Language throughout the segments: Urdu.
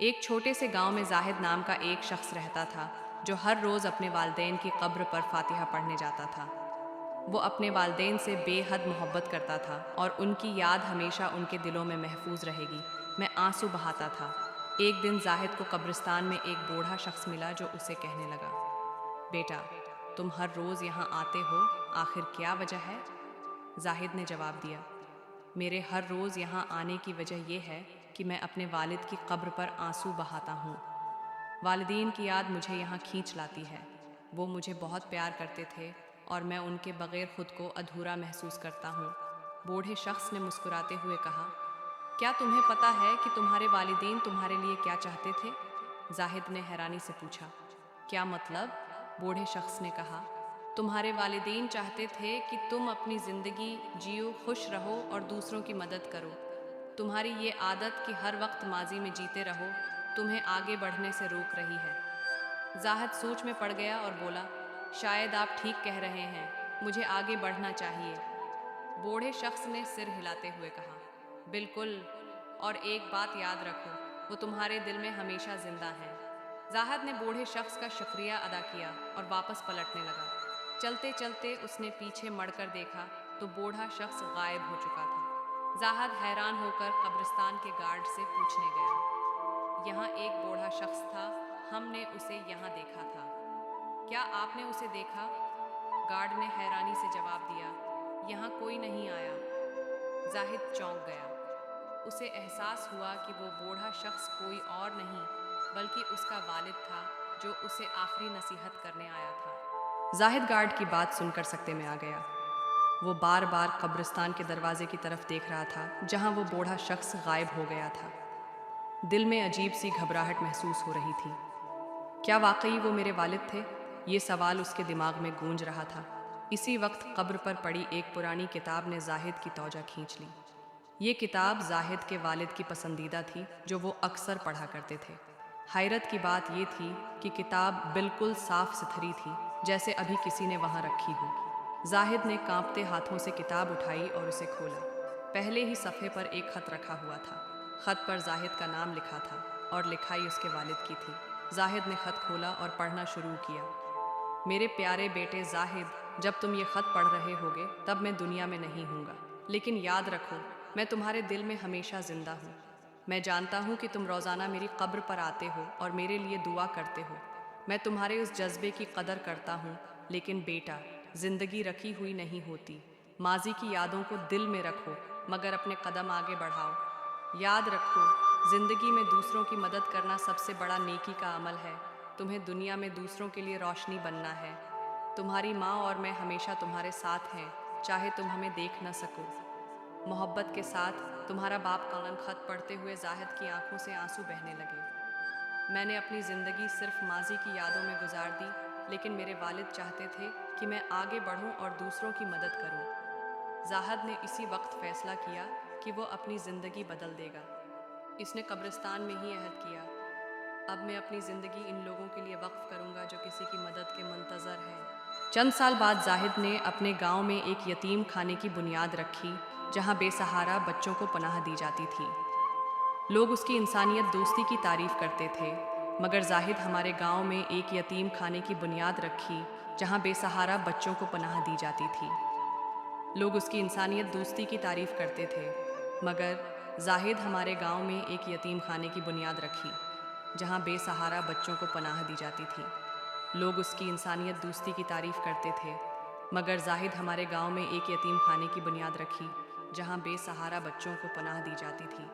ایک چھوٹے سے گاؤں میں زاہد نام کا ایک شخص رہتا تھا جو ہر روز اپنے والدین کی قبر پر فاتحہ پڑھنے جاتا تھا۔ وہ اپنے والدین سے بے حد محبت کرتا تھا اور ان کی یاد ہمیشہ ان کے دلوں میں محفوظ رہے گی۔ میں آنسو بہاتا تھا۔ ایک دن زاہد کو قبرستان میں ایک بوڑھا شخص ملا جو اسے کہنے لگا، بیٹا، تم ہر روز یہاں آتے ہو، آخر کیا وجہ ہے؟ زاہد نے جواب دیا، میرے ہر روز یہاں آنے کی وجہ یہ ہے کہ میں اپنے والد کی قبر پر آنسو بہاتا ہوں۔ والدین کی یاد مجھے یہاں کھینچ لاتی ہے۔ وہ مجھے بہت پیار کرتے تھے اور میں ان کے بغیر خود کو ادھورا محسوس کرتا ہوں۔ بوڑھے شخص نے مسکراتے ہوئے کہا، کیا تمہیں پتہ ہے کہ تمہارے والدین تمہارے لیے کیا چاہتے تھے؟ زاہد نے حیرانی سے پوچھا، کیا مطلب؟ بوڑھے شخص نے کہا، تمہارے والدین چاہتے تھے کہ تم اپنی زندگی جیو، خوش رہو اور دوسروں کی مدد کرو۔ تمہاری یہ عادت کہ ہر وقت ماضی میں جیتے رہو تمہیں آگے بڑھنے سے روک رہی ہے۔ زاہد سوچ میں پڑ گیا اور بولا، شاید آپ ٹھیک کہہ رہے ہیں، مجھے آگے بڑھنا چاہیے۔ بوڑھے شخص نے سر ہلاتے ہوئے کہا، بالکل، اور ایک بات یاد رکھو، وہ تمہارے دل میں ہمیشہ زندہ ہیں۔ زاہد نے بوڑھے شخص کا شکریہ ادا کیا اور واپس پلٹنے لگا۔ چلتے چلتے اس نے پیچھے مڑ کر دیکھا تو بوڑھا شخص غائب ہو چکا تھا۔ زاہد حیران ہو کر قبرستان کے گارڈ سے پوچھنے گیا، یہاں ایک بوڑھا شخص تھا، ہم نے اسے یہاں دیکھا تھا، کیا آپ نے اسے دیکھا؟ گارڈ نے حیرانی سے جواب دیا، یہاں کوئی نہیں آیا۔ زاہد چونک گیا۔ اسے احساس ہوا کہ وہ بوڑھا شخص کوئی اور نہیں بلکہ اس کا والد تھا جو اسے آخری نصیحت کرنے آیا تھا۔ زاہد گارڈ کی بات سن کر سکتے میں آ گیا۔ وہ بار بار قبرستان کے دروازے کی طرف دیکھ رہا تھا جہاں وہ بوڑھا شخص غائب ہو گیا تھا۔ دل میں عجیب سی گھبراہٹ محسوس ہو رہی تھی۔ کیا واقعی وہ میرے والد تھے؟ یہ سوال اس کے دماغ میں گونج رہا تھا۔ اسی وقت قبر پر پڑی ایک پرانی کتاب نے زاہد کی توجہ کھینچ لی۔ یہ کتاب زاہد کے والد کی پسندیدہ تھی جو وہ اکثر پڑھا کرتے تھے۔ حیرت کی بات یہ تھی کہ کتاب بالکل صاف ستھری تھی، جیسے ابھی کسی نے وہاں رکھی ہو۔ زاہد نے کانپتے ہاتھوں سے کتاب اٹھائی اور اسے کھولا۔ پہلے ہی صفحے پر ایک خط رکھا ہوا تھا۔ خط پر زاہد کا نام لکھا تھا اور لکھائی اس کے والد کی تھی۔ زاہد نے خط کھولا اور پڑھنا شروع کیا، میرے پیارے بیٹے زاہد، جب تم یہ خط پڑھ رہے ہوگے تب میں دنیا میں نہیں ہوں گا، لیکن یاد رکھو، میں تمہارے دل میں ہمیشہ زندہ ہوں۔ میں جانتا ہوں کہ تم روزانہ میری قبر پر آتے ہو اور میرے لیے دعا کرتے ہو۔ میں تمہارے اس جذبے کی قدر کرتا ہوں، لیکن بیٹا، زندگی رکھی ہوئی نہیں ہوتی۔ ماضی کی یادوں کو دل میں رکھو مگر اپنے قدم آگے بڑھاؤ۔ یاد رکھو، زندگی میں دوسروں کی مدد کرنا سب سے بڑا نیکی کا عمل ہے۔ تمہیں دنیا میں دوسروں کے لیے روشنی بننا ہے۔ تمہاری ماں اور میں ہمیشہ تمہارے ساتھ ہیں، چاہے تم ہمیں دیکھ نہ سکو۔ محبت کے ساتھ، تمہارا باپ۔ قلم خط پڑھتے ہوئے زاہد کی آنکھوں سے آنسو بہنے لگے۔ میں نے اپنی زندگی صرف ماضی کی یادوں میں گزار دی، لیکن میرے والد چاہتے تھے کہ میں آگے بڑھوں اور دوسروں کی مدد کروں۔ زاہد نے اسی وقت فیصلہ کیا کہ وہ اپنی زندگی بدل دے گا۔ اس نے قبرستان میں ہی عہد کیا، اب میں اپنی زندگی ان لوگوں کے لیے وقف کروں گا جو کسی کی مدد کے منتظر ہیں۔ چند سال بعد زاہد نے اپنے گاؤں میں ایک یتیم خانے کی بنیاد رکھی جہاں بے سہارا بچوں کو پناہ دی جاتی تھی۔ لوگ اس کی انسانیت دوستی کی تعریف کرتے تھے، مگر زاہد ہمارے گاؤں میں ایک یتیم خانے کی بنیاد رکھی جہاں بے سہارا بچوں کو پناہ دی جاتی تھی۔ لوگ اس کی انسانیت دوستی کی تعریف کرتے تھے، مگر زاہد ہمارے گاؤں میں ایک یتیم خانے کی بنیاد رکھی جہاں بے سہارا بچوں کو پناہ دی جاتی تھی۔ لوگ اس کی انسانیت دوستی کی تعریف کرتے تھے، مگر زاہد ہمارے گاؤں میں ایک یتیم خانے کی بنیاد رکھی جہاں بے سہارا بچوں کو پناہ دی جاتی تھی۔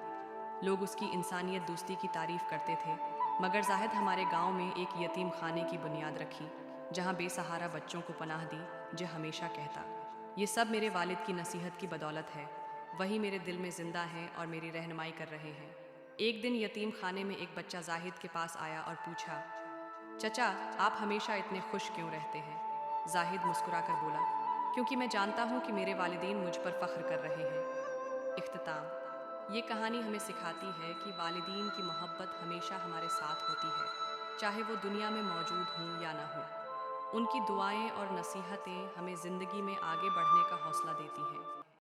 لوگ اس کی انسانیت دوستی کی تعریف کرتے تھے، مگر زاہد ہمارے گاؤں میں ایک یتیم خانے کی بنیاد رکھی جہاں بے سہارا بچوں کو پناہ دی، جو ہمیشہ کہتا، یہ سب میرے والد کی نصیحت کی بدولت ہے۔ وہی میرے دل میں زندہ ہیں اور میری رہنمائی کر رہے ہیں۔ ایک دن یتیم خانے میں ایک بچہ زاہد کے پاس آیا اور پوچھا، چچا، آپ ہمیشہ اتنے خوش کیوں رہتے ہیں؟ زاہد مسکرا کر بولا، کیونکہ میں جانتا ہوں کہ میرے والدین مجھ پر فخر کر رہے ہیں۔ اختتام، یہ کہانی ہمیں سکھاتی ہے کہ والدین کی محبت ہمیشہ ہمارے ساتھ ہوتی ہے، چاہے وہ دنیا میں موجود ہوں یا نہ ہوں۔ ان کی دعائیں اور نصیحتیں ہمیں زندگی میں آگے بڑھنے کا حوصلہ دیتی ہیں۔